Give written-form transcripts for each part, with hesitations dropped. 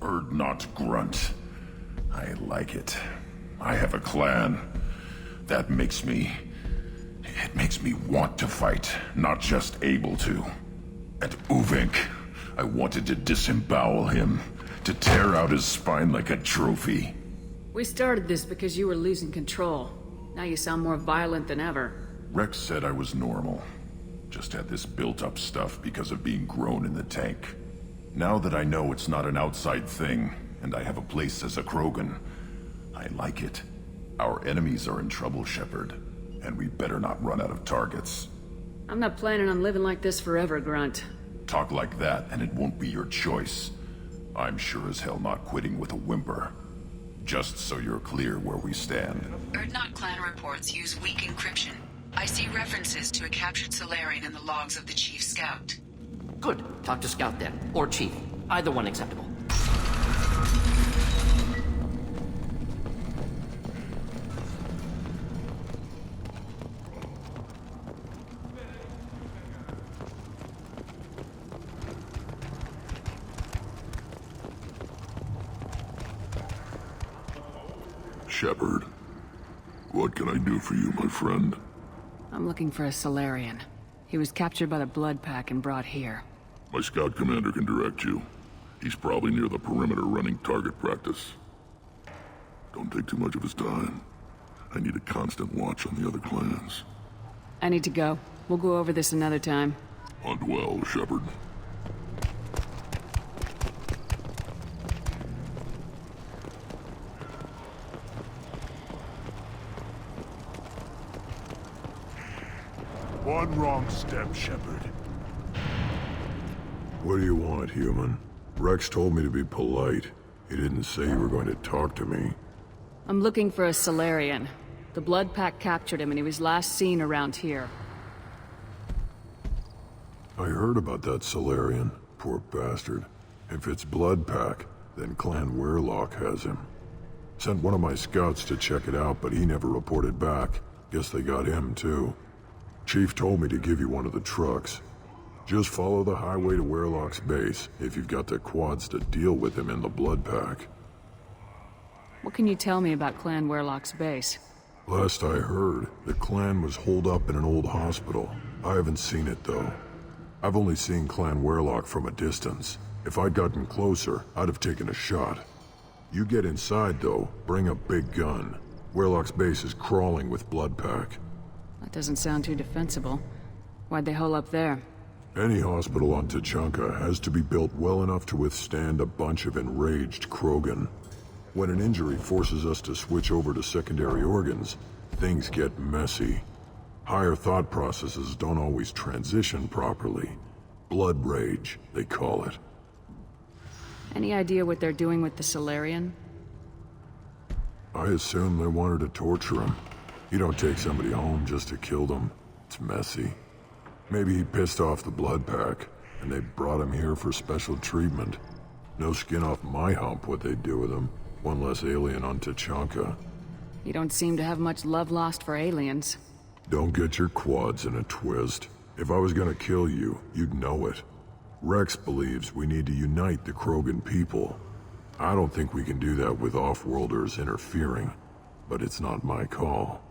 Urdnot Grunt. I like it. I have a clan. That makes me... It makes me want to fight, not just able to. And Uvink, I wanted to disembowel him, to tear out his spine like a trophy. We started this because you were losing control. Now you sound more violent than ever. Rex said I was normal. Just had this built-up stuff because of being grown in the tank. Now that I know it's not an outside thing, and I have a place as a Krogan, I like it. Our enemies are in trouble, Shepard, and we better not run out of targets. I'm not planning on living like this forever, Grunt. Talk like that, and it won't be your choice. I'm sure as hell not quitting with a whimper. Just so you're clear where we stand. Urdnot clan reports use weak encryption. I see references to a captured Salarian in the logs of the Chief Scout. Good. Talk to Scout then. Or Chief. Either one acceptable. Shepard, what can I do for you, my friend? I'm looking for a Salarian. He was captured by the Blood Pack and brought here. My scout commander can direct you. He's probably near the perimeter running target practice. Don't take too much of his time. I need a constant watch on the other clans. I need to go. We'll go over this another time. Hunt well, Shepard. One wrong step, Shepard. What do you want, human? Rex told me to be polite. He didn't say you were going to talk to me. I'm looking for a Salarian. The Blood Pack captured him and he was last seen around here. I heard about that Salarian. Poor bastard. If it's Blood Pack, then Clan Weyrloc has him. Sent one of my scouts to check it out, but he never reported back. Guess they got him, too. Chief told me to give you one of the trucks. Just follow the highway to Weyrloc's base, if you've got the quads to deal with him in the Blood Pack. What can you tell me about Clan Weyrloc's base? Last I heard, the clan was holed up in an old hospital. I haven't seen it, though. I've only seen Clan Weyrloc from a distance. If I'd gotten closer, I'd have taken a shot. You get inside, though, bring a big gun. Weyrloc's base is crawling with Blood Pack. That doesn't sound too defensible. Why'd they hole up there? Any hospital on Tuchanka has to be built well enough to withstand a bunch of enraged Krogan. When an injury forces us to switch over to secondary organs, things get messy. Higher thought processes don't always transition properly. Blood rage, they call it. Any idea what they're doing with the Salarian? I assume they wanted to torture him. You don't take somebody home just to kill them. It's messy. Maybe he pissed off the Blood Pack, and they brought him here for special treatment. No skin off my hump what they'd do with him. One less alien on Tuchanka. You don't seem to have much love lost for aliens. Don't get your quads in a twist. If I was gonna kill you, you'd know it. Rex believes we need to unite the Krogan people. I don't think we can do that with off-worlders interfering, but it's not my call.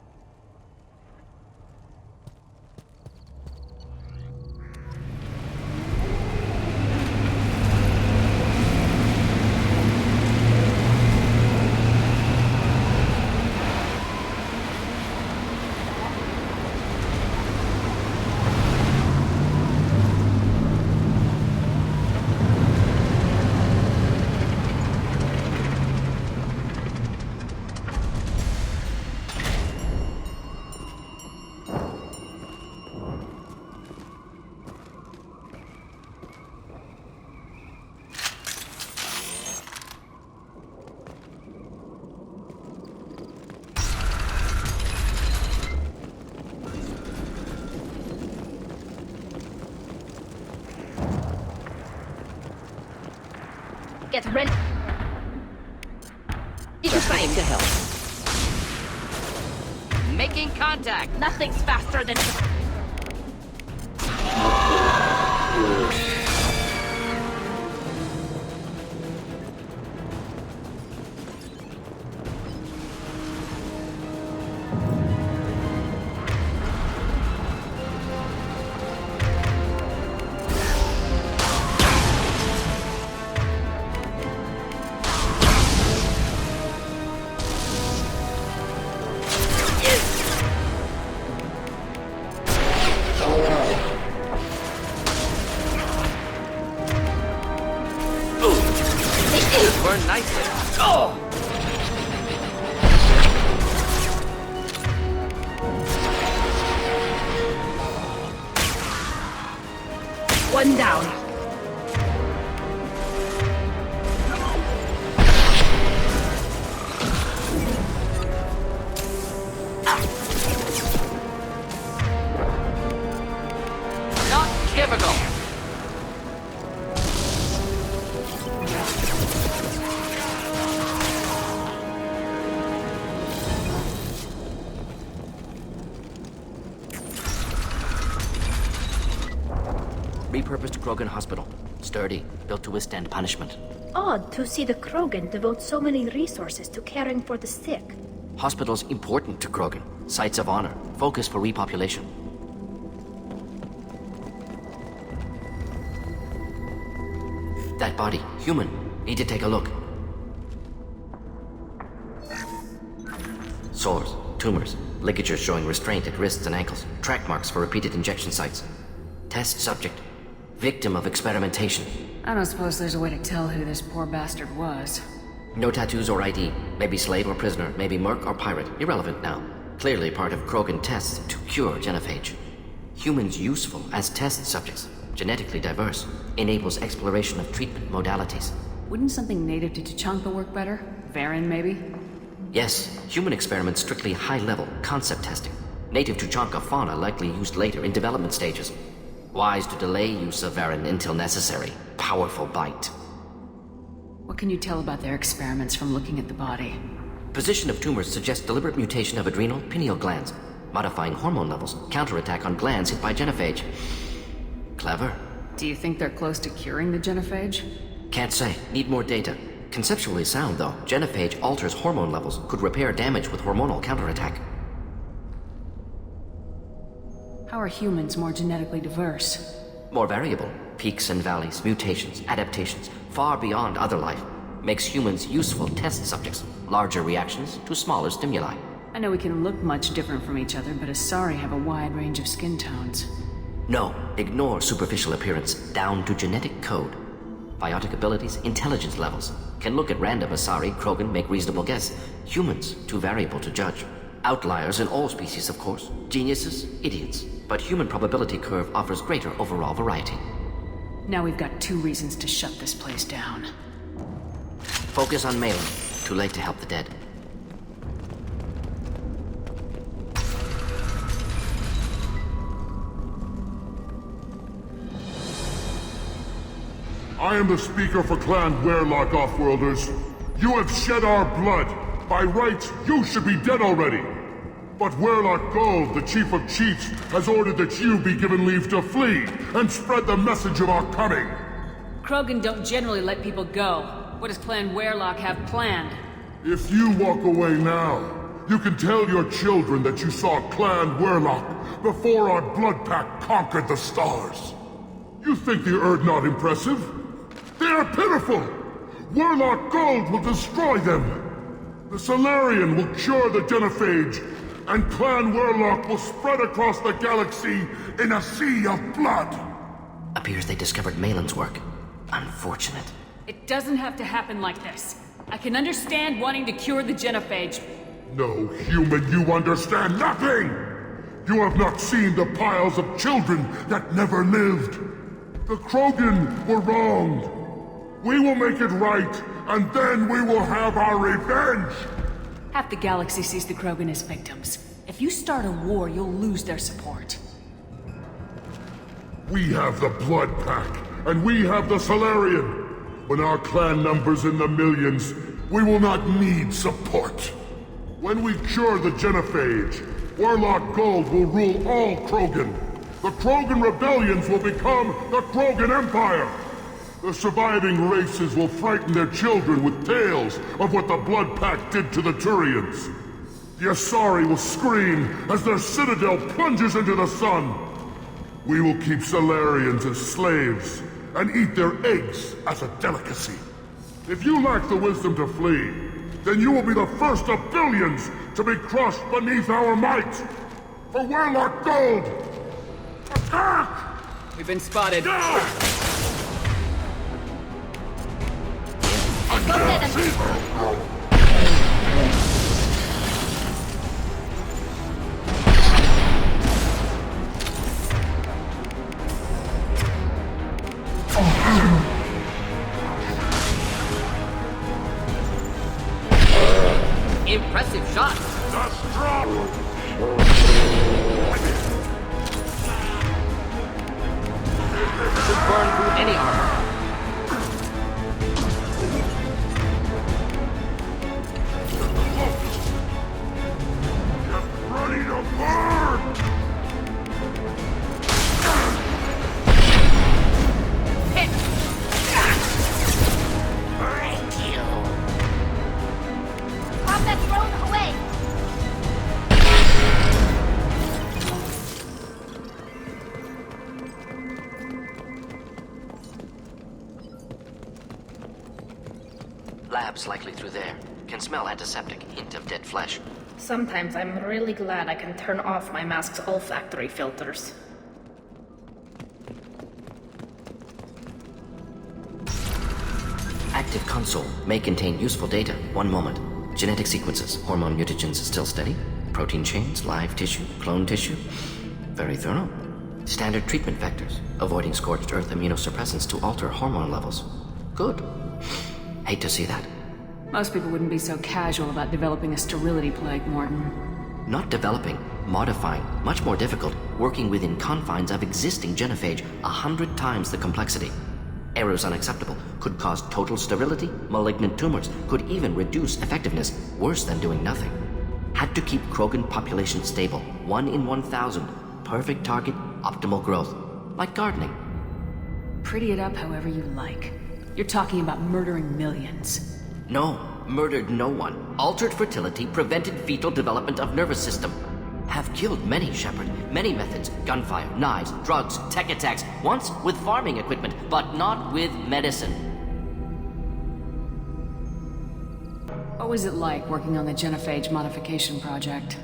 Get ready. Just aim to help. Making contact. Nothing's faster than... Burn nicely. Oh! One down. Not typical. Repurposed Krogan Hospital. Sturdy, built to withstand punishment. Odd to see the Krogan devote so many resources to caring for the sick. Hospitals important to Krogan. Sites of honor. Focus for repopulation. That body. Human. Need to take a look. Sores. Tumors. Ligatures showing restraint at wrists and ankles. Track marks for repeated injection sites. Test subject. Victim of experimentation. I don't suppose there's a way to tell who this poor bastard was. No tattoos or ID. Maybe slave or prisoner. Maybe merc or pirate. Irrelevant now. Clearly part of Krogan tests to cure genophage. Humans useful as test subjects. Genetically diverse. Enables exploration of treatment modalities. Wouldn't something native to Tuchanka work better? Varen, maybe? Yes, human experiments strictly high-level concept testing. Native Tuchanka fauna likely used later in development stages. Wise to delay use of Varen until necessary. Powerful bite. What can you tell about their experiments from looking at the body? Position of tumors suggests deliberate mutation of adrenal, pineal glands. Modifying hormone levels. Counterattack on glands hit by genophage. Clever. Do you think they're close to curing the genophage? Can't say. Need more data. Conceptually sound, though. Genophage alters hormone levels. Could repair damage with hormonal counterattack. How are humans more genetically diverse? More variable. Peaks and valleys, mutations, adaptations, far beyond other life. Makes humans useful test subjects. Larger reactions to smaller stimuli. I know we can look much different from each other, but Asari have a wide range of skin tones. No, ignore superficial appearance, down to genetic code. Biotic abilities, intelligence levels. Can look at random Asari, Krogan, make reasonable guess. Humans, too variable to judge. Outliers in all species, of course. Geniuses, idiots. But human probability curve offers greater overall variety. Now we've got 2 reasons to shut this place down. Focus on Malin. Too late to help the dead. I am the speaker for Clan Werlock, Offworlders. You have shed our blood. By rights, you should be dead already. But Werlock Gold, the Chief of Chiefs, has ordered that you be given leave to flee and spread the message of our coming. Krogan don't generally let people go. What does Clan Werlock have planned? If you walk away now, you can tell your children that you saw Clan Werlock before our Blood Pack conquered the stars. You think the Erd not impressive? They are pitiful! Werlock Gold will destroy them! The Salarian will cure the genophage, and Clan Werlock will spread across the galaxy in a sea of blood! Appears they discovered Malin's work. Unfortunate. It doesn't have to happen like this. I can understand wanting to cure the genophage. No, human, you understand nothing! You have not seen the piles of children that never lived. The Krogan were wronged. We will make it right, and then we will have our revenge! Half the galaxy sees the Krogan as victims. If you start a war, you'll lose their support. We have the Blood Pack, and we have the Salarian. When our clan numbers in the millions, we will not need support. When we cure the genophage, Werlock Gold will rule all Krogan. The Krogan rebellions will become the Krogan Empire. The surviving races will frighten their children with tales of what the Blood Pack did to the Turians. The Asari will scream as their citadel plunges into the sun. We will keep Salarians as slaves and eat their eggs as a delicacy. If you lack the wisdom to flee, then you will be the first of billions to be crushed beneath our might. For Werlock Gold! Attack! We've been spotted. Impressive shot! Just drop! Should burn through any armor. Ready to burn! Pop that drone away! Labs likely through there. Can smell antiseptic, hint of dead flesh. Sometimes I'm really glad I can turn off my mask's olfactory filters. Active console may contain useful data. One moment. Genetic sequences, hormone mutagens still steady. Protein chains, live tissue, clone tissue. Very thorough. Standard treatment vectors, avoiding scorched earth immunosuppressants to alter hormone levels. Good. Hate to see that. Most people wouldn't be so casual about developing a sterility plague, Morton. Not developing, modifying, much more difficult, working within confines of existing genophage, 100 times the complexity. Errors unacceptable, could cause total sterility, malignant tumors, could even reduce effectiveness, worse than doing nothing. Had to keep Krogan population stable, 1 in 1,000, perfect target, optimal growth, like gardening. Pretty it up however you like. You're talking about murdering millions. No, murdered no one. Altered fertility, prevented fetal development of nervous system. Have killed many, Shepard. Many methods. Gunfire, knives, drugs, tech attacks. Once with farming equipment, but not with medicine. What was it like working on the genophage modification project?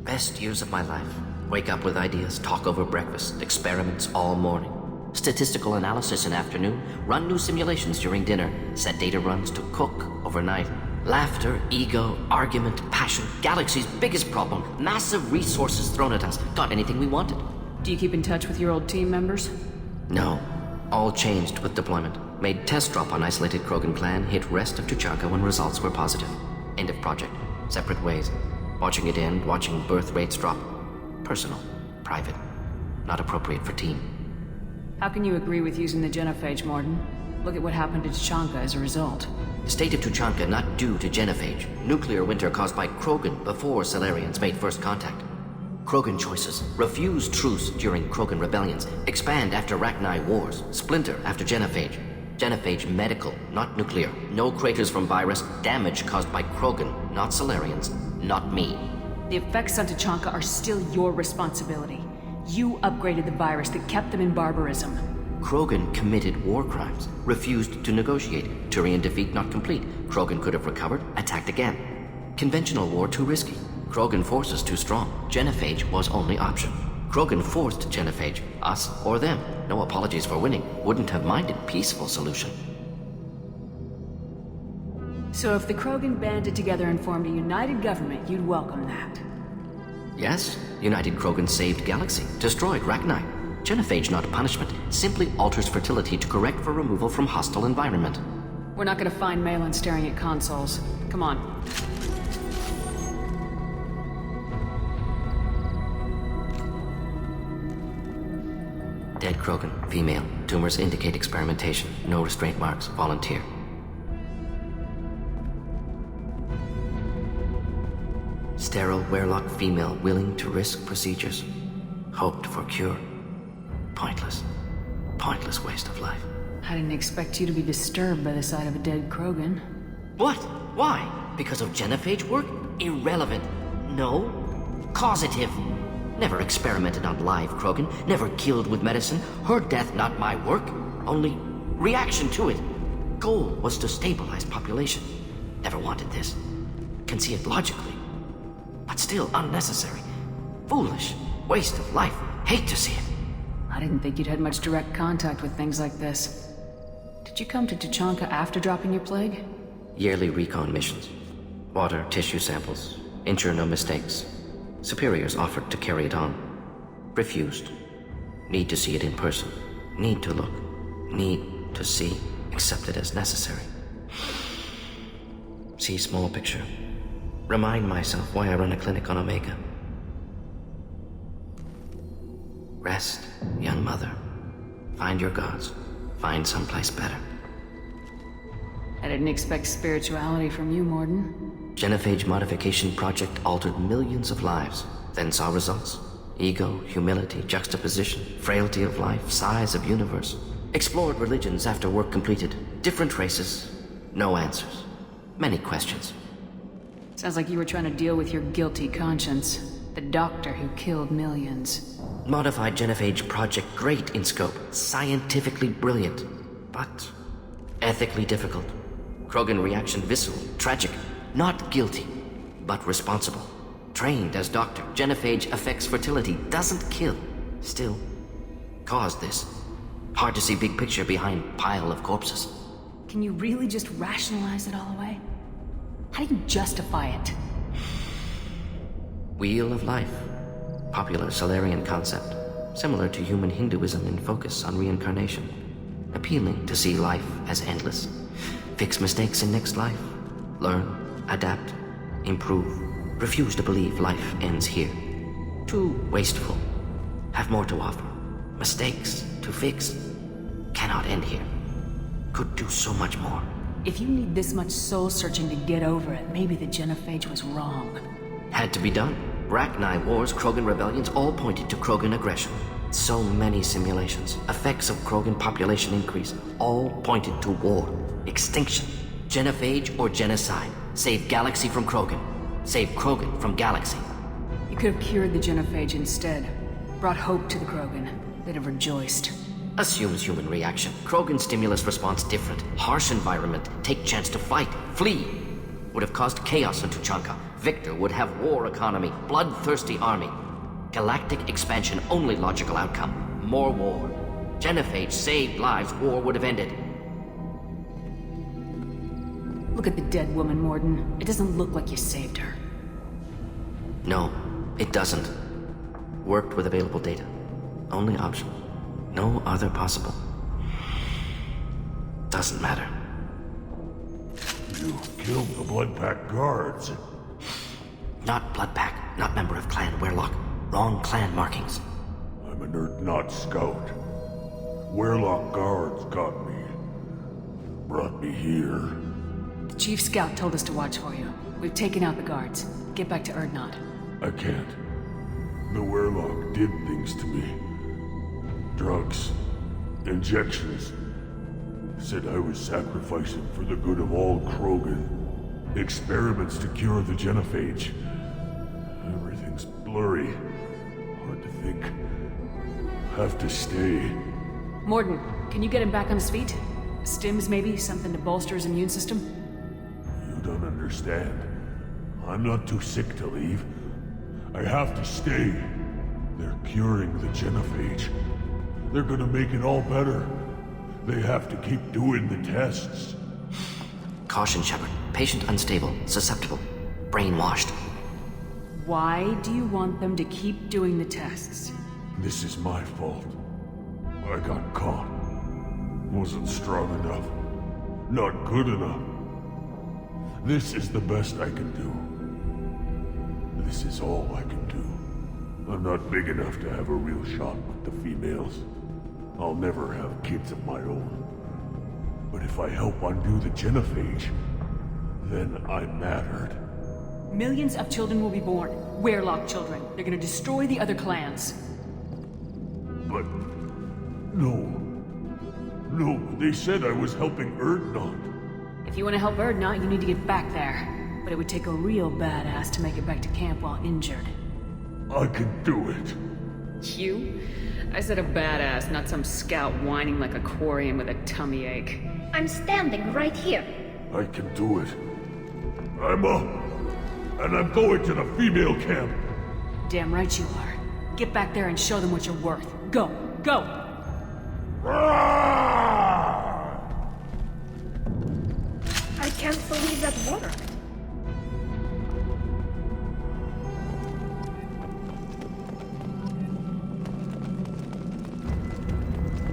Best years of my life. Wake up with ideas, talk over breakfast, experiments all morning. Statistical analysis in afternoon, run new simulations during dinner, set data runs to cook overnight. Laughter, ego, argument, passion, galaxy's biggest problem, massive resources thrown at us. Got anything we wanted. Do you keep in touch with your old team members? No. All changed with deployment. Made test drop on isolated Krogan clan, hit rest of Tuchanka when results were positive. End of project. Separate ways. Watching it end, watching birth rates drop. Personal. Private. Not appropriate for team. How can you agree with using the genophage, Morton? Look at what happened to Tuchanka as a result. State of Tuchanka not due to genophage. Nuclear winter caused by Krogan before Salarians made first contact. Krogan choices. Refuse truce during Krogan rebellions. Expand after Rachni wars. Splinter after genophage. Genophage medical, not nuclear. No craters from virus. Damage caused by Krogan, not Salarians. Not me. The effects on Tuchanka are still your responsibility. You upgraded the virus that kept them in barbarism. Krogan committed war crimes. Refused to negotiate. Turian defeat not complete. Krogan could have recovered, attacked again. Conventional war too risky. Krogan forces too strong. Genophage was only option. Krogan forced genophage. Us or them. No apologies for winning. Wouldn't have minded peaceful solution. So if the Krogan banded together and formed a united government, you'd welcome that. Yes, United Krogan saved Galaxy. Destroyed Rachni. Genophage not punishment. Simply alters fertility to correct for removal from hostile environment. We're not gonna find Malin staring at consoles. Come on. Dead Krogan, female. Tumors indicate experimentation. No restraint marks. Volunteer. Sterile, werelock female, willing to risk procedures. Hoped for cure. Pointless. Pointless waste of life. I didn't expect you to be disturbed by the sight of a dead Krogan. What? Why? Because of genophage work? Irrelevant. No. Causative. Never experimented on live Krogan. Never killed with medicine. Her death not my work. Only reaction to it. Goal was to stabilize population. Never wanted this. Can see it logically. But still unnecessary. Foolish. Waste of life. Hate to see it. I didn't think you'd had much direct contact with things like this. Did you come to Tuchanka after dropping your plague? Yearly recon missions. Water, tissue samples. Ensure no mistakes. Superiors offered to carry it on. Refused. Need to see it in person. Need to look. Need to see. Accepted as necessary. See small picture. Remind myself why I run a clinic on Omega. Rest, young mother. Find your gods. Find someplace better. I didn't expect spirituality from you, Morden. Genophage modification project altered millions of lives, then saw results. Ego, humility, juxtaposition, frailty of life, size of universe. Explored religions after work completed. Different races. No answers. Many questions. Sounds like you were trying to deal with your guilty conscience. The doctor who killed millions. Modified Genophage project great in scope. Scientifically brilliant. But ethically difficult. Krogan reaction visceral, tragic. Not guilty, but responsible. Trained as doctor, Genophage affects fertility, doesn't kill. Still, caused this. Hard to see big picture behind pile of corpses. Can you really just rationalize it all away? How do you justify it? Wheel of Life. Popular Solarian concept. Similar to human Hinduism in focus on reincarnation. Appealing to see life as endless. Fix mistakes in next life. Learn, adapt, improve. Refuse to believe life ends here. Too wasteful. Have more to offer. Mistakes to fix. Cannot end here. Could do so much more. If you need this much soul-searching to get over it, maybe the Genophage was wrong. Had to be done. Rachni wars, Krogan rebellions, all pointed to Krogan aggression. So many simulations. Effects of Krogan population increase. All pointed to war. Extinction. Genophage or genocide. Save galaxy from Krogan. Save Krogan from galaxy. You could have cured the Genophage instead. Brought hope to the Krogan. They'd have rejoiced. Assumes human reaction. Krogan stimulus response different. Harsh environment. Take chance to fight. Flee. Would have caused chaos in Tuchanka. Victor would have war economy. Bloodthirsty army. Galactic expansion only logical outcome. More war. Genophage saved lives. War would have ended. Look at the dead woman, Morden. It doesn't look like you saved her. No, it doesn't. Worked with available data. Only option. No other possible. Doesn't matter. You killed the Blood Pack guards. Not Blood Pack, not member of Clan Werlock. Wrong clan markings. I'm an Urdnot scout. Werlock guards got me. Brought me here. The Chief Scout told us to watch for you. We've taken out the guards. Get back to Urdnot. I can't. The Werlock did things to me. Drugs. Injections. Said I was sacrificing for the good of all Krogan. Experiments to cure the Genophage. Everything's blurry. Hard to think. Have to stay. Morden, can you get him back on his feet? Stims, maybe? Something to bolster his immune system? You don't understand. I'm not too sick to leave. I have to stay. They're curing the Genophage. They're gonna make it all better. They have to keep doing the tests. Caution, Shepard. Patient unstable, susceptible, brainwashed. Why do you want them to keep doing the tests? This is my fault. I got caught. Wasn't strong enough. Not good enough. This is the best I can do. This is all I can do. I'm not big enough to have a real shot with the females. I'll never have kids of my own. But if I help undo the Genophage, then I mattered. Millions of children will be born. Werlock children. They're gonna destroy the other clans. But... no. No, they said I was helping Urdnot. If you want to help Urdnot, you need to get back there. But it would take a real badass to make it back to camp while injured. I can do it. You? I said a badass, not some scout whining like a Quarian with a tummy ache. I'm standing right here. I can do it. I'm up. And I'm going to the female camp. Damn right you are. Get back there and show them what you're worth. Go! Go! that worked.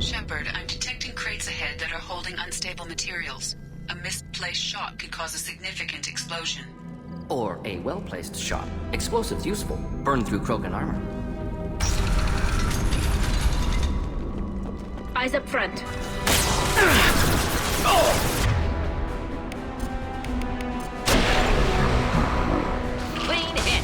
Shepard, I'm detecting crates ahead that are holding unstable materials. A misplaced shot could cause a significant explosion. Or a well-placed shot. Explosives useful. Burn through Krogan armor. Eyes up front. Clean hit!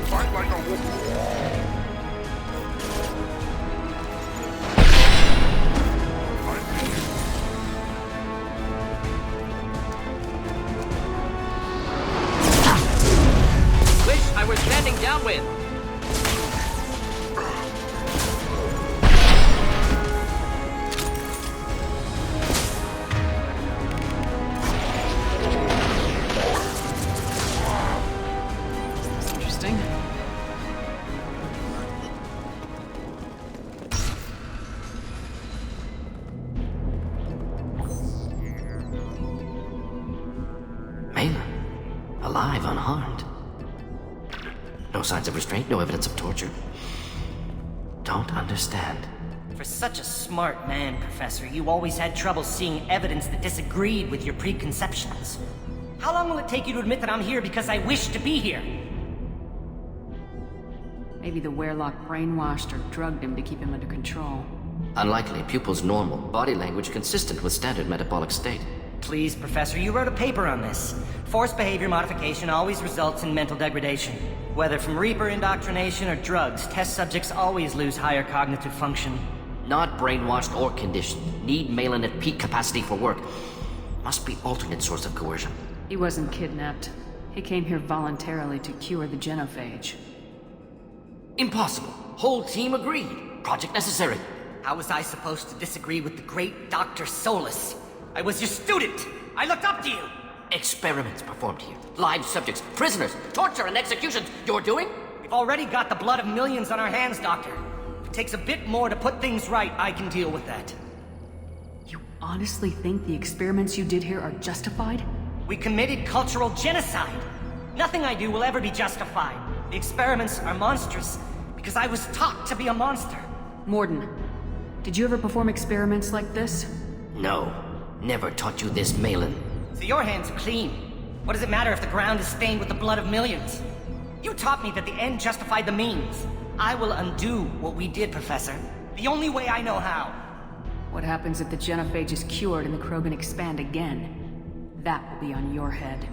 Fight like a wolf. Wish I were standing downwind! Interesting. Mela. Alive, unharmed. No signs of restraint, no evidence of torture. Don't understand. For such a smart man, Professor, you always had trouble seeing evidence that disagreed with your preconceptions. How long will it take you to admit that I'm here because I wish to be here? Maybe the Werelock brainwashed or drugged him to keep him under control. Unlikely. Pupil's normal. Body language consistent with standard metabolic state. Please, Professor, you wrote a paper on this. Forced behavior modification always results in mental degradation. Whether from Reaper indoctrination or drugs, test subjects always lose higher cognitive function. Not brainwashed or conditioned. Need Malin at peak capacity for work. Must be alternate source of coercion. He wasn't kidnapped. He came here voluntarily to cure the genophage. Impossible. Whole team agreed. Project necessary. How was I supposed to disagree with the great Dr. Solus? I was your student! I looked up to you! Experiments performed here. Live subjects, prisoners, torture and executions. You're doing? We've already got the blood of millions on our hands, Doctor. If it takes a bit more to put things right, I can deal with that. You honestly think the experiments you did here are justified? We committed cultural genocide. Nothing I do will ever be justified. The experiments are monstrous because I was taught to be a monster. Mordin, did you ever perform experiments like this? No. Never taught you this, Malin. So your hands are clean. What does it matter if the ground is stained with the blood of millions? You taught me that the end justified the means. I will undo what we did, Professor. The only way I know how. What happens if the genophage is cured and the Krogan expand again? That will be on your head.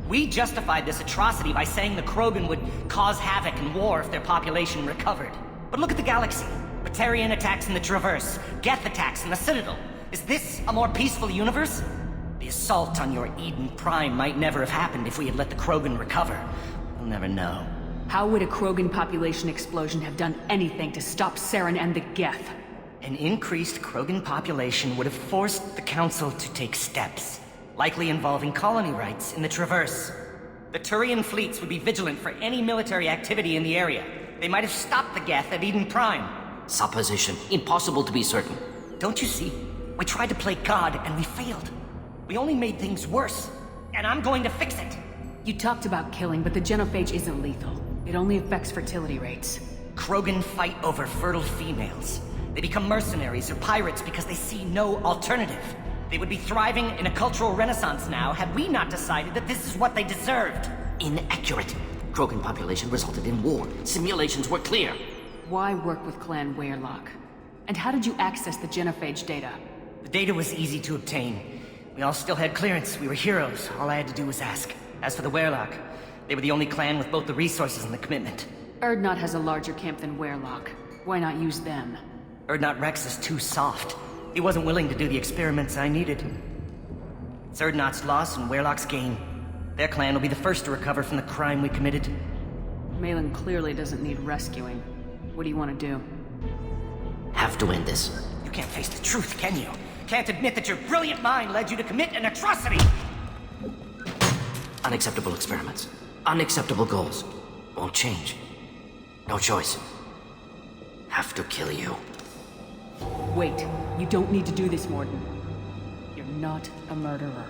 We justified this atrocity by saying the Krogan would cause havoc and war if their population recovered. But look at the galaxy. Batarian attacks in the Traverse, Geth attacks in the Citadel. Is this a more peaceful universe? The assault on your Eden Prime might never have happened if we had let the Krogan recover. We'll never know. How would a Krogan population explosion have done anything to stop Saren and the Geth? An increased Krogan population would have forced the Council to take steps, likely involving colony rights in the Traverse. The Turian fleets would be vigilant for any military activity in the area. They might have stopped the Geth at Eden Prime. Supposition. Impossible to be certain. Don't you see? We tried to play God and we failed. We only made things worse. And I'm going to fix it. You talked about killing, but the genophage isn't lethal. It only affects fertility rates. Krogan fight over fertile females. They become mercenaries or pirates because they see no alternative. They would be thriving in a cultural renaissance now had we not decided that this is what they deserved. Inaccurate. Krogan population resulted in war. Simulations were clear. Why work with Clan Werelock? And how did you access the genophage data? The data was easy to obtain. We all still had clearance. We were heroes. All I had to do was ask. As for the Werelock, they were the only clan with both the resources and the commitment. Urdnot has a larger camp than Werelock. Why not use them? Urdnot Rex is too soft. He wasn't willing to do the experiments I needed. It's Urdnot's loss and Werelock's gain. Their clan will be the first to recover from the crime we committed. Malin clearly doesn't need rescuing. What do you want to do? Have to end this. You can't face the truth, can you? Can't admit that your brilliant mind led you to commit an atrocity! Unacceptable experiments. Unacceptable goals. Won't change. No choice. Have to kill you. Wait. You don't need to do this, Mordin. You're not a murderer.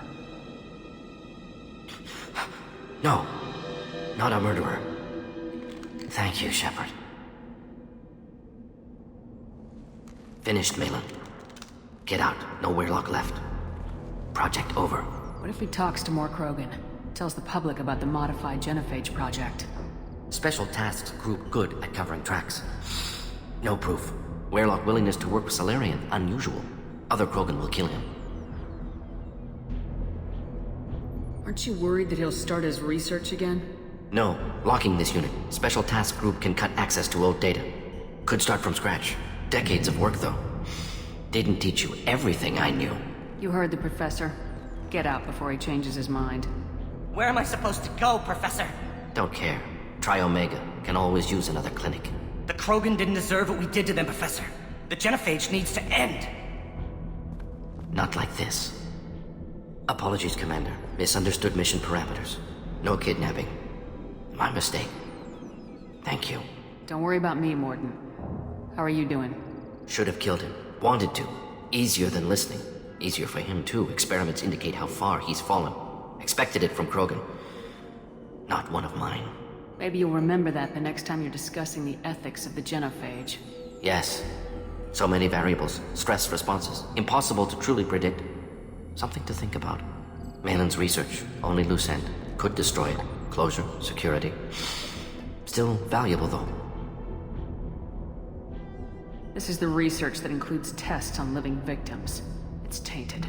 No. Not a murderer. Thank you, Shepard. Finished, Malin. Get out. No Weirlock left. Project over. What if he talks to more Krogan? Tells the public about the modified genophage project? Special Tasks Group good at covering tracks. No proof. Weirlock willingness to work with Salarian unusual. Other Krogan will kill him. Aren't you worried that he'll start his research again? No. Locking this unit. Special Task Group can cut access to old data. Could start from scratch. Decades of work, though. Didn't teach you everything I knew. You heard the professor. Get out before he changes his mind. Where am I supposed to go, Professor? Don't care. Try Omega. Can always use another clinic. The Krogan didn't deserve what we did to them, Professor. The genophage needs to end. Not like this. Apologies, Commander. Misunderstood mission parameters. No kidnapping. My mistake. Thank you. Don't worry about me, Mordin. How are you doing? Should have killed him. Wanted to. Easier than listening. Easier for him, too. Experiments indicate how far he's fallen. Expected it from Krogan. Not one of mine. Maybe you'll remember that the next time you're discussing the ethics of the genophage. Yes. So many variables. Stress responses. Impossible to truly predict. Something to think about. Malin's research. Only loose end. Could destroy it. Closure. Security. Still valuable, though. This is the research that includes tests on living victims. It's tainted.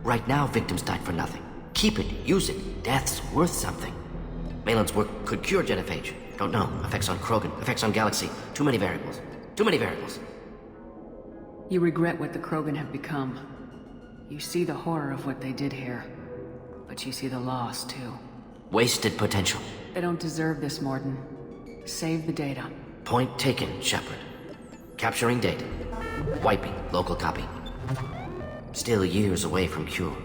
Right now, victims died for nothing. Keep it. Use it. Death's worth something. Malin's work could cure genophage. Don't know. Effects on Krogan. Effects on Galaxy. Too many variables. Too many variables. You regret what the Krogan have become. You see the horror of what they did here. But you see the loss, too. Wasted potential. They don't deserve this, Mordin. Save the data. Point taken, Shepard. Capturing data. Wiping local copy. Still years away from cure.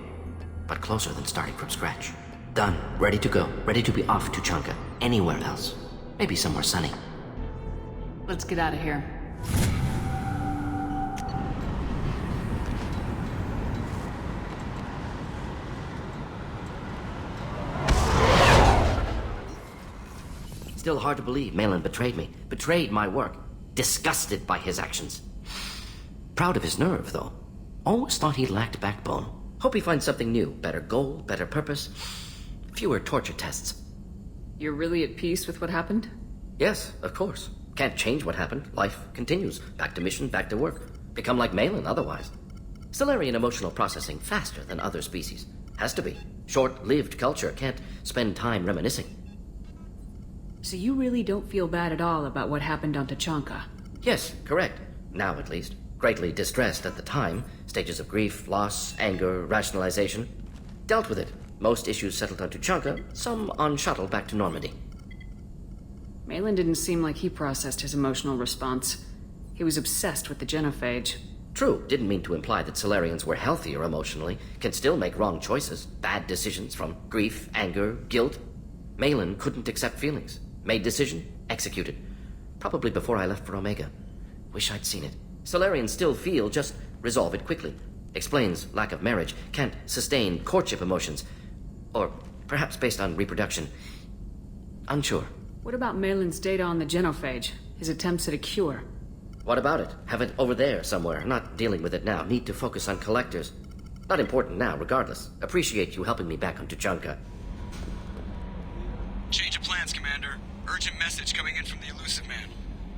But closer than starting from scratch. Done. Ready to go. Ready to be off to Tuchanka. Anywhere else. Maybe somewhere sunny. Let's get out of here. Still hard to believe Malin betrayed me. Betrayed my work. Disgusted by his actions. Proud of his nerve, though. Almost thought he lacked backbone. Hope he finds something new. Better goal, better purpose. Fewer torture tests. You're really at peace with what happened? Yes, of course. Can't change what happened. Life continues. Back to mission, back to work. Become like Malin otherwise. Salarian emotional processing faster than other species. Has to be. Short-lived culture can't spend time reminiscing. So you really don't feel bad at all about what happened on Tuchanka? Yes, correct. Now at least. Greatly distressed at the time. Stages of grief, loss, anger, rationalization. Dealt with it. Most issues settled on Tuchanka, some on shuttle back to Normandy. Malin didn't seem like he processed his emotional response. He was obsessed with the genophage. True, didn't mean to imply that Salarians were healthier emotionally, can still make wrong choices, bad decisions from grief, anger, guilt. Malin couldn't accept feelings. Made decision, executed. Probably before I left for Omega. Wish I'd seen it. Salarians still feel, just resolve it quickly. Explains lack of marriage, can't sustain courtship emotions. Or perhaps based on reproduction. Unsure. What about Malin's data on the genophage? His attempts at a cure? What about it? Have it over there somewhere. Not dealing with it now. Need to focus on collectors. Not important now, regardless. Appreciate you helping me back on Tuchanka. Change of plans, Commander. Urgent message coming in from the Elusive Man.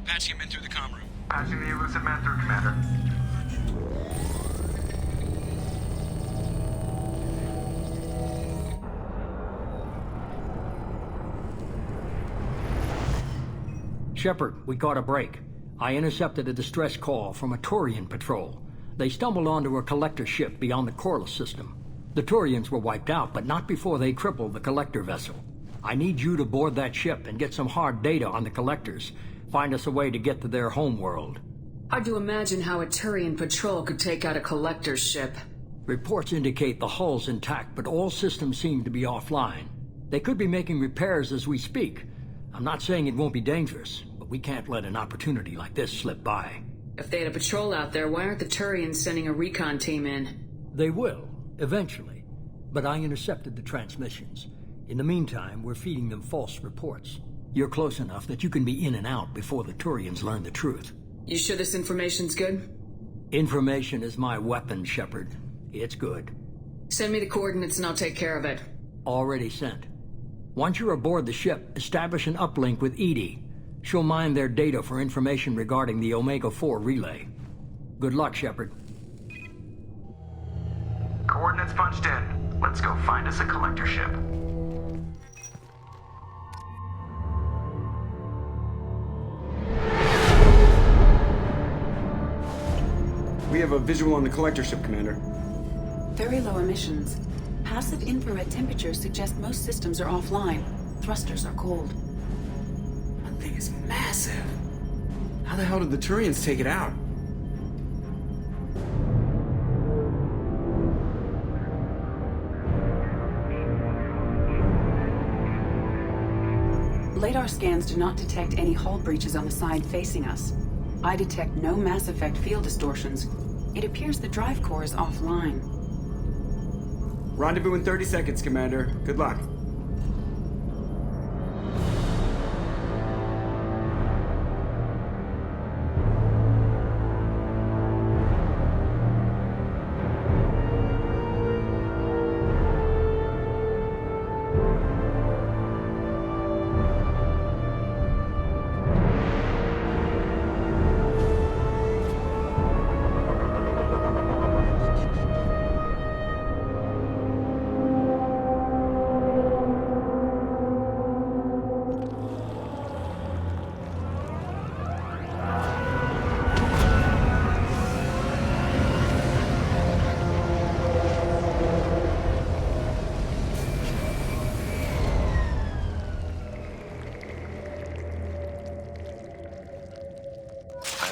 Patching him in through the comm room. Patching the Elusive Man through, Commander. Shepard, we caught a break. I intercepted a distress call from a Turian patrol. They stumbled onto a collector ship beyond the Corliss system. The Turians were wiped out, but not before they crippled the collector vessel. I need you to board that ship and get some hard data on the collectors. Find us a way to get to their homeworld. Hard to imagine how a Turian patrol could take out a collector's ship. Reports indicate the hull's intact, but all systems seem to be offline. They could be making repairs as we speak. I'm not saying it won't be dangerous, but we can't let an opportunity like this slip by. If they had a patrol out there, why aren't the Turians sending a recon team in? They will, eventually. But I intercepted the transmissions. In the meantime, we're feeding them false reports. You're close enough that you can be in and out before the Turians learn the truth. You sure this information's good? Information is my weapon, Shepard. It's good. Send me the coordinates and I'll take care of it. Already sent. Once you're aboard the ship, establish an uplink with EDI. She'll mine their data for information regarding the Omega-4 relay. Good luck, Shepard. Coordinates punched in. Let's go find us a collector ship. We have a visual on the collector ship, Commander. Very low emissions. Passive infrared temperatures suggest most systems are offline. Thrusters are cold. That thing is massive. How the hell did the Turians take it out? Radar scans do not detect any hull breaches on the side facing us. I detect no Mass Effect field distortions. It appears the drive core is offline. Rendezvous in 30 seconds, Commander. Good luck.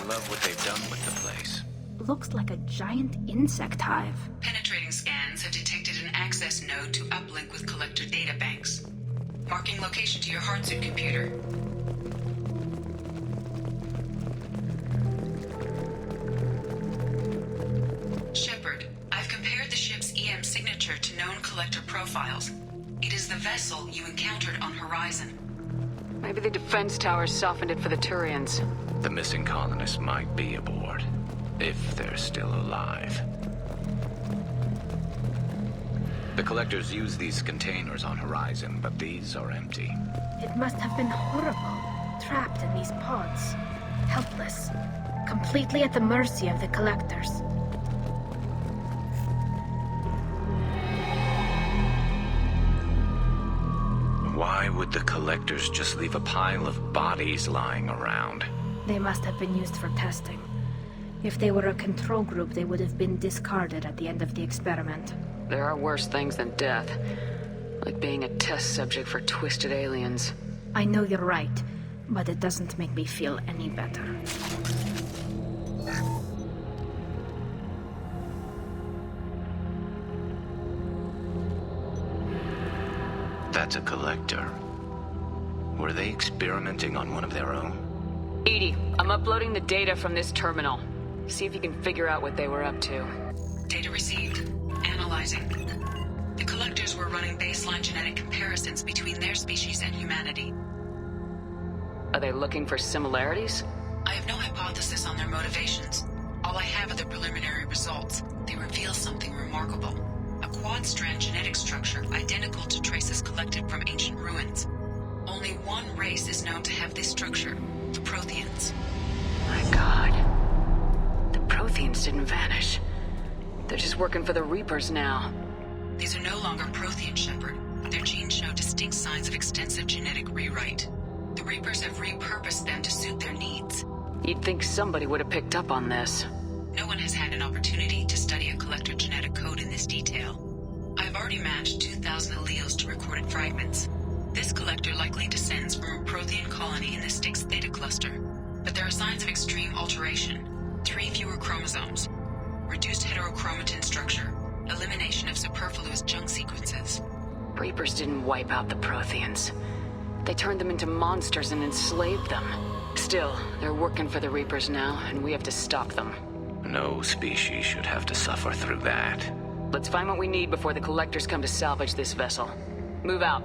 Love what they've done with the place. Looks like a giant insect hive. Penetrating scans have detected an access node to uplink with collector databanks. Marking location to your hardsuit computer. Shepard, I've compared the ship's EM signature to known collector profiles. It is the vessel you encountered on Horizon. Maybe the defense towers softened it for the Turians. The missing colonists might be aboard, if they're still alive. The collectors use these containers on Horizon, but these are empty. It must have been horrible, trapped in these pods, helpless, completely at the mercy of the collectors. Why would the collectors just leave a pile of bodies lying around? They must have been used for testing. If they were a control group, they would have been discarded at the end of the experiment. There are worse things than death. Like being a test subject for twisted aliens. I know you're right, but it doesn't make me feel any better. That's a collector. Were they experimenting on one of their own? EDI, I'm uploading the data from this terminal. See if you can figure out what they were up to. Data received. Analyzing. The collectors were running baseline genetic comparisons between their species and humanity. Are they looking for similarities? I have no hypothesis on their motivations. All I have are the preliminary results. They reveal something remarkable. A quad-strand genetic structure identical to traces collected from ancient ruins. Only one race is known to have this structure, the Protheans. My God. The Protheans didn't vanish. They're just working for the Reapers now. These are no longer Prothean, Shepard. Their genes show distinct signs of extensive genetic rewrite. The Reapers have repurposed them to suit their needs. You'd think somebody would have picked up on this. No one has had an opportunity to study a collector genetic code in this detail. I've already matched 2,000 alleles to recorded fragments. This collector likely descends from a Prothean colony in the Styx Theta cluster. But there are signs of extreme alteration. 3 fewer chromosomes. Reduced heterochromatin structure. Elimination of superfluous junk sequences. Reapers didn't wipe out the Protheans. They turned them into monsters and enslaved them. Still, they're working for the Reapers now, and we have to stop them. No species should have to suffer through that. Let's find what we need before the Collectors come to salvage this vessel. Move out.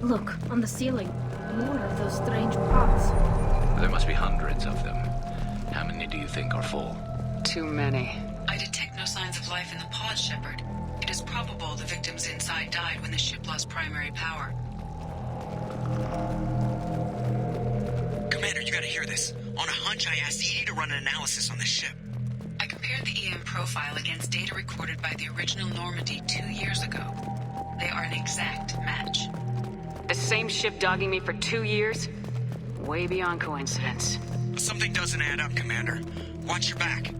Look, on the ceiling. More of those strange pods. There must be hundreds of them. How many do you think are full? Too many. I detect no signs of life in the pod, Shepard. It is probable the victims inside died when the ship lost primary power. Commander, you gotta hear this. On a hunch, I asked EDI to run an analysis on the ship. I compared the EM profile against data recorded by the original Normandy 2 years ago. They are an exact match. The same ship dogging me for 2 years? Way beyond coincidence. Something doesn't add up, Commander. Watch your back.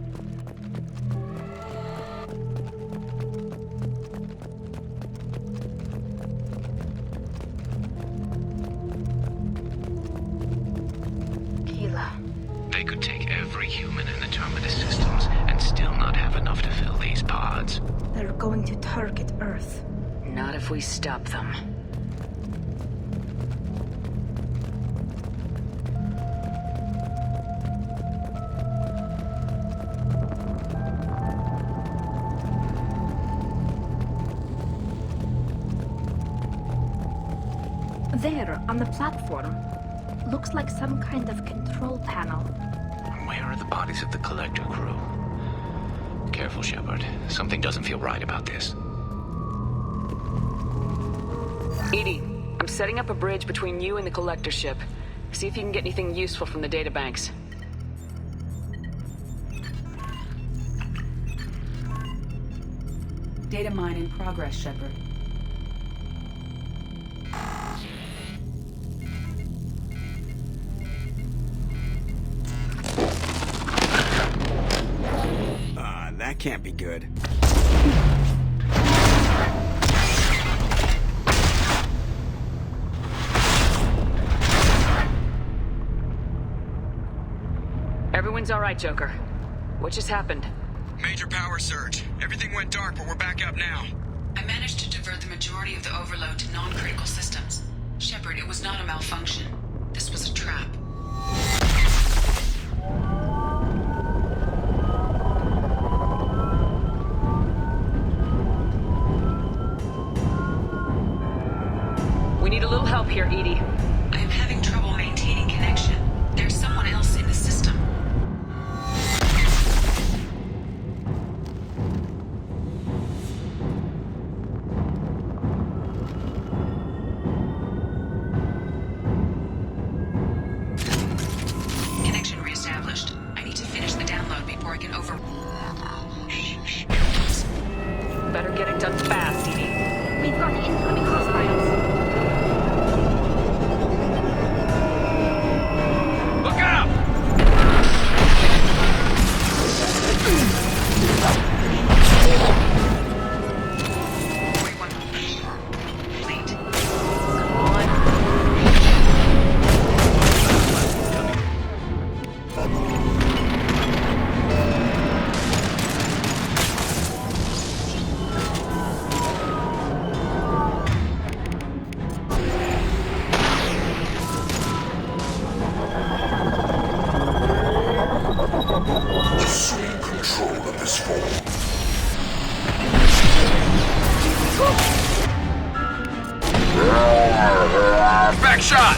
They could take every human in the Terminus systems and still not have enough to fill these pods. They're going to target Earth. Not if we stop them. There, on the platform. Looks like some kind of control panel. Where are the bodies of the Collector crew? Careful, Shepard. Something doesn't feel right about this. EDI, I'm setting up a bridge between you and the Collector ship. See if you can get anything useful from the databanks. Data mine in progress, Shepard. That can't be good. Everyone's all right, Joker. What just happened? Major power surge. Everything went dark, but we're back up now. I managed to divert the majority of the overload to non-critical systems. Shepard, it was not a malfunction. This was a trap. We need a little help here, EDI. I am having trouble maintaining connection. There's someone else in the system. Connection reestablished. I need to finish the download before I can over... Better get it done fast, EDI. We've got incoming hostiles. Look out! Assume control of this form. Back shot!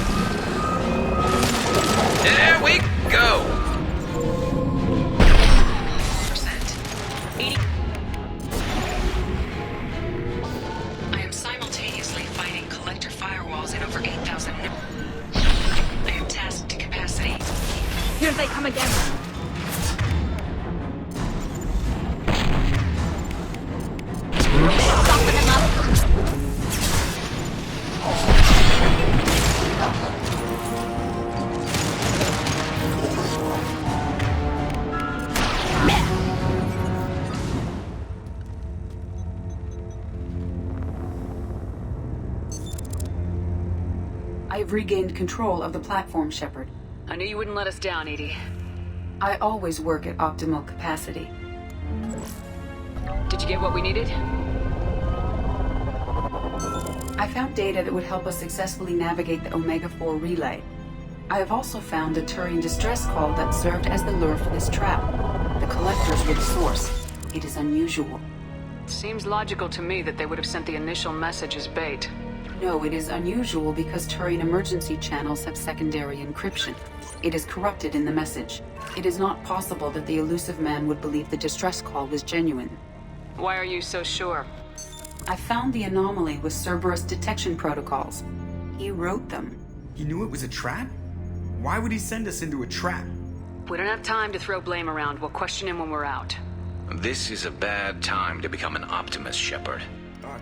There we go! I am simultaneously fighting collector firewalls at over 8,000. I am tasked to capacity. Here they come again. Soften them up. I have regained control of the platform, Shepard. I knew you wouldn't let us down, EDI. I always work at optimal capacity. Did you get what we needed? I found data that would help us successfully navigate the Omega-4 relay. I have also found a Turian distress call that served as the lure for this trap. The Collectors were the source. It is unusual. Seems logical to me that they would have sent the initial message as bait. No, it is unusual because Turian emergency channels have secondary encryption. It is corrupted in the message. It is not possible that the Illusive Man would believe the distress call was genuine. Why are you so sure? I found the anomaly with Cerberus detection protocols. He wrote them. He knew it was a trap? Why would he send us into a trap? We don't have time to throw blame around. We'll question him when we're out. This is a bad time to become an optimist, Shepard.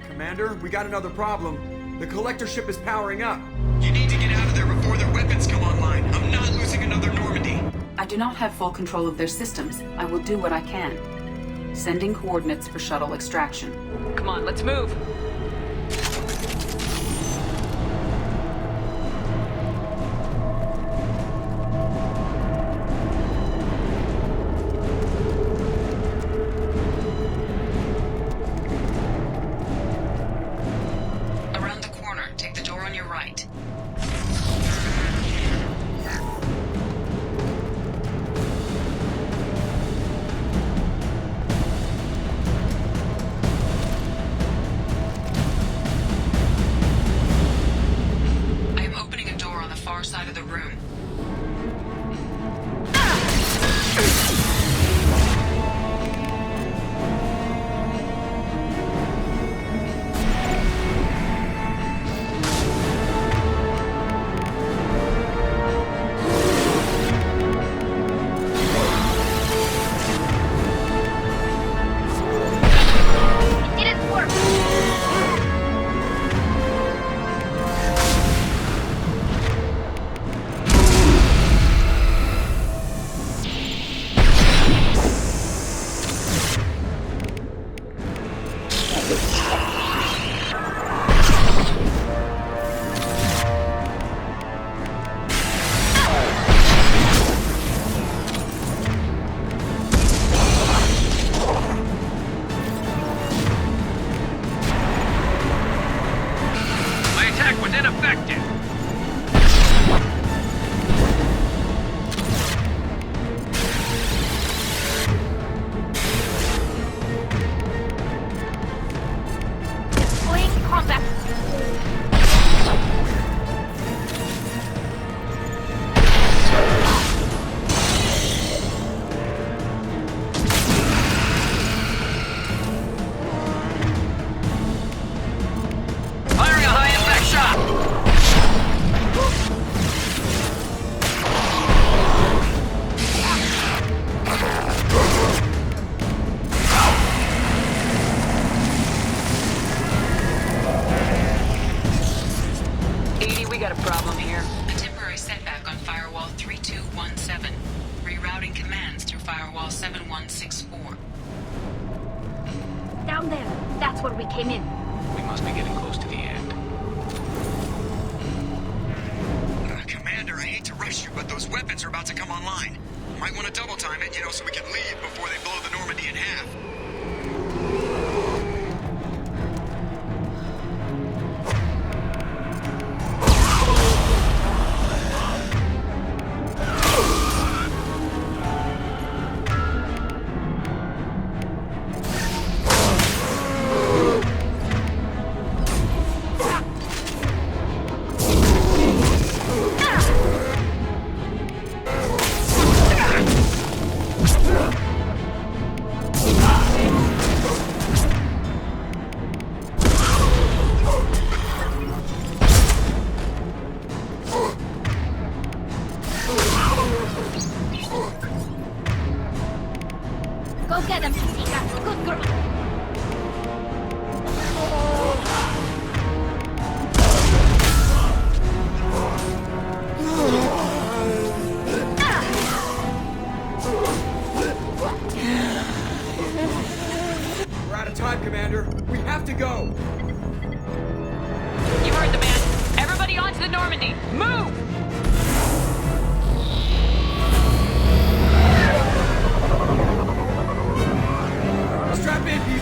Commander, we got another problem. The Collector ship is powering up. You need to get out of there before their weapons come online. I'm not losing another Normandy. I do not have full control of their systems. I will do what I can. Sending coordinates for shuttle extraction. Come on, let's move. Around the corner, take the door on your right. I am opening a door on the far side of the room. It didn't work! My attack was ineffective. Deploying combat. Firing a high impact shot. Edie, we got a problem here. A temporary setback on Firewall 3217. Rerouting commands through Firewall 7164. Down there. That's where we came in. We must be getting close to the end. Commander, I hate to rush you, but those weapons are about to come online. Might want to double time it, so we can leave before they blow the Normandy in half. Go get them, Tika. Good girl. We're out of time, Commander. We have to go. You heard the man. Everybody onto the Normandy. Move! Strap in, people.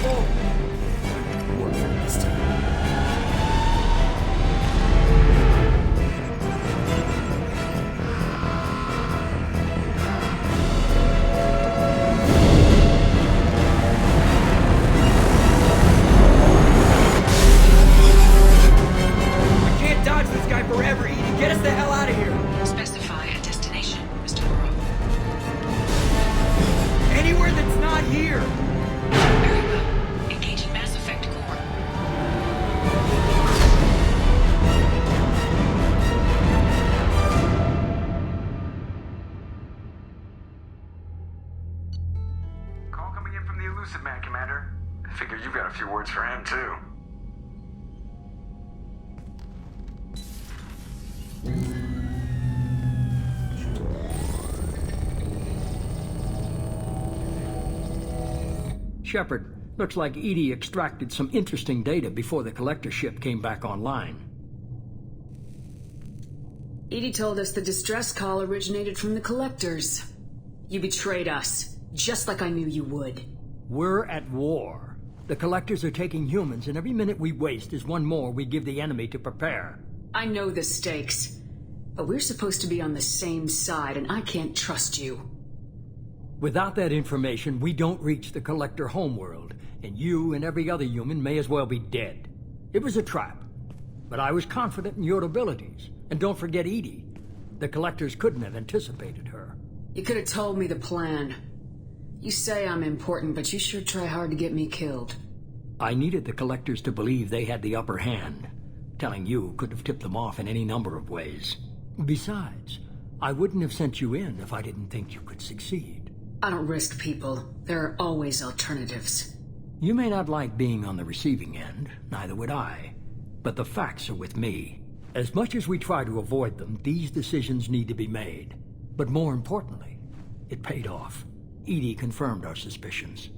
anywhere that's not here! Very well. Engaging Mass Effect core. Call coming in from the Elusive Man, Commander. I figure you've got a few words for him, too. Shepard, looks like EDI extracted some interesting data before the collector ship came back online. EDI told us the distress call originated from the collectors. You betrayed us, just like I knew you would. We're at war. The collectors are taking humans, and every minute we waste is one more we give the enemy to prepare. I know the stakes, but we're supposed to be on the same side, and I can't trust you. Without that information, we don't reach the collector homeworld, and you and every other human may as well be dead. It was a trap, but I was confident in your abilities. And don't forget EDI. The collectors couldn't have anticipated her. You could have told me the plan. You say I'm important, but you sure try hard to get me killed. I needed the collectors to believe they had the upper hand. Telling you could have tipped them off in any number of ways. Besides, I wouldn't have sent you in if I didn't think you could succeed. I don't risk people. There are always alternatives. You may not like being on the receiving end, neither would I. But the facts are with me. As much as we try to avoid them, these decisions need to be made. But more importantly, it paid off. EDI confirmed our suspicions.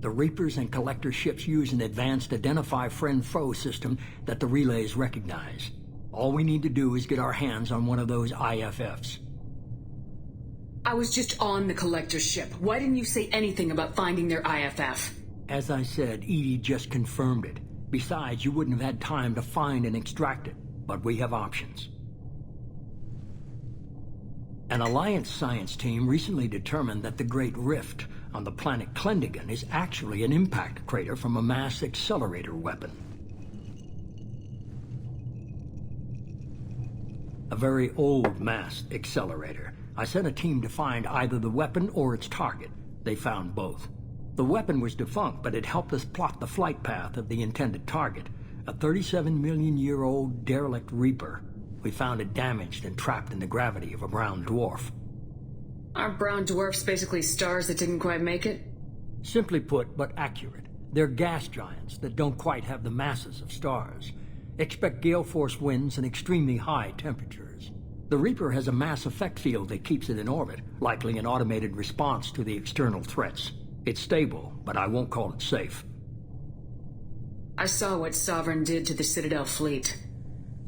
The Reapers and Collector ships use an advanced Identify Friend-Foe system that the relays recognize. All we need to do is get our hands on one of those IFFs. I was just on the Collector ship. Why didn't you say anything about finding their IFF? As I said, EDI just confirmed it. Besides, you wouldn't have had time to find and extract it. But we have options. An Alliance science team recently determined that the Great Rift on the planet Klendagon is actually an impact crater from a mass accelerator weapon. A very old mass accelerator. I sent a team to find either the weapon or its target. They found both. The weapon was defunct, but it helped us plot the flight path of the intended target, a 37-million-year-old derelict Reaper. We found it damaged and trapped in the gravity of a brown dwarf. Aren't brown dwarfs basically stars that didn't quite make it? Simply put, but accurate. They're gas giants that don't quite have the masses of stars. Expect gale force winds and extremely high temperatures. The Reaper has a mass effect field that keeps it in orbit, likely an automated response to the external threats. It's stable, but I won't call it safe. I saw what Sovereign did to the Citadel fleet.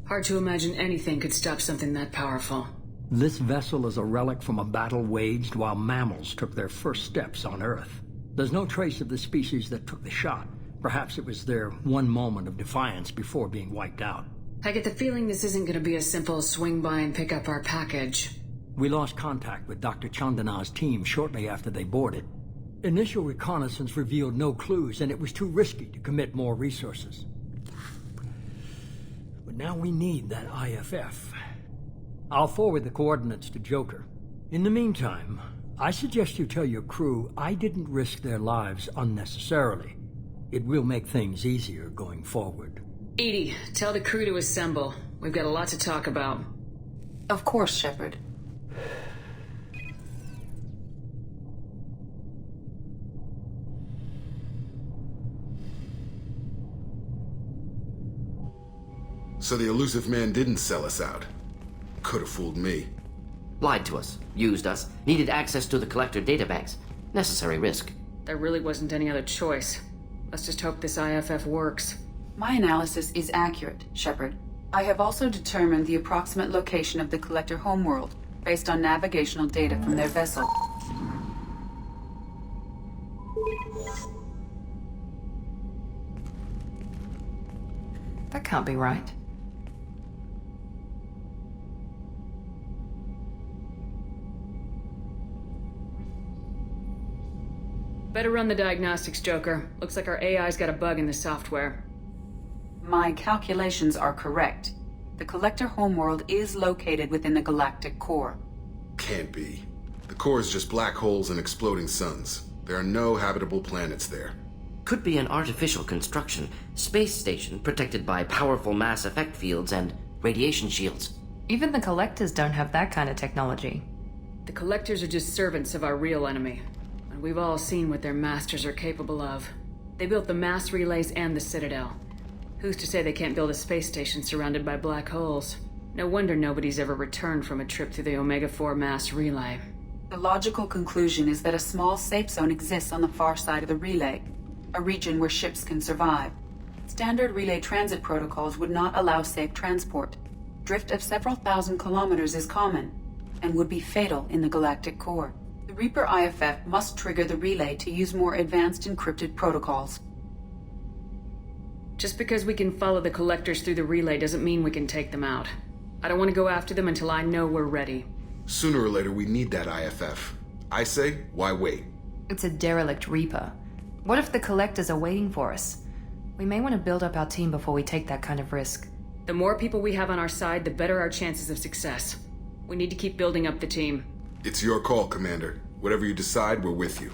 Hard to imagine anything could stop something that powerful. This vessel is a relic from a battle waged while mammals took their first steps on Earth. There's no trace of the species that took the shot. Perhaps it was their one moment of defiance before being wiped out. I get the feeling this isn't going to be a simple swing by and pick up our package. We lost contact with Dr. Chandana's team shortly after they boarded. Initial reconnaissance revealed no clues, and it was too risky to commit more resources. But now we need that IFF. I'll forward the coordinates to Joker. In the meantime, I suggest you tell your crew I didn't risk their lives unnecessarily. It will make things easier going forward. EDI, tell the crew to assemble. We've got a lot to talk about. Of course, Shepard. So the Elusive Man didn't sell us out. Could have fooled me. Lied to us, used us, needed access to the Collector databanks. Necessary risk. There really wasn't any other choice. Let's just hope this IFF works. My analysis is accurate, Shepard. I have also determined the approximate location of the Collector homeworld, based on navigational data from their vessel. That can't be right. Better run the diagnostics, Joker. Looks like our AI's got a bug in the software. My calculations are correct. The Collector homeworld is located within the galactic core. Can't be. The core is just black holes and exploding suns. There are no habitable planets there. Could be an artificial construction, space station protected by powerful mass effect fields and radiation shields. Even the Collectors don't have that kind of technology. The Collectors are just servants of our real enemy. And we've all seen what their masters are capable of. They built the mass relays and the Citadel. Who's to say they can't build a space station surrounded by black holes? No wonder nobody's ever returned from a trip through the Omega-4 mass relay. The logical conclusion is that a small safe zone exists on the far side of the relay, a region where ships can survive. Standard relay transit protocols would not allow safe transport. Drift of several thousand kilometers is common, and would be fatal in the galactic core. The Reaper IFF must trigger the relay to use more advanced encrypted protocols. Just because we can follow the Collectors through the relay doesn't mean we can take them out. I don't want to go after them until I know we're ready. Sooner or later, we need that IFF. I say, why wait? It's a derelict Reaper. What if the Collectors are waiting for us? We may want to build up our team before we take that kind of risk. The more people we have on our side, the better our chances of success. We need to keep building up the team. It's your call, Commander. Whatever you decide, we're with you.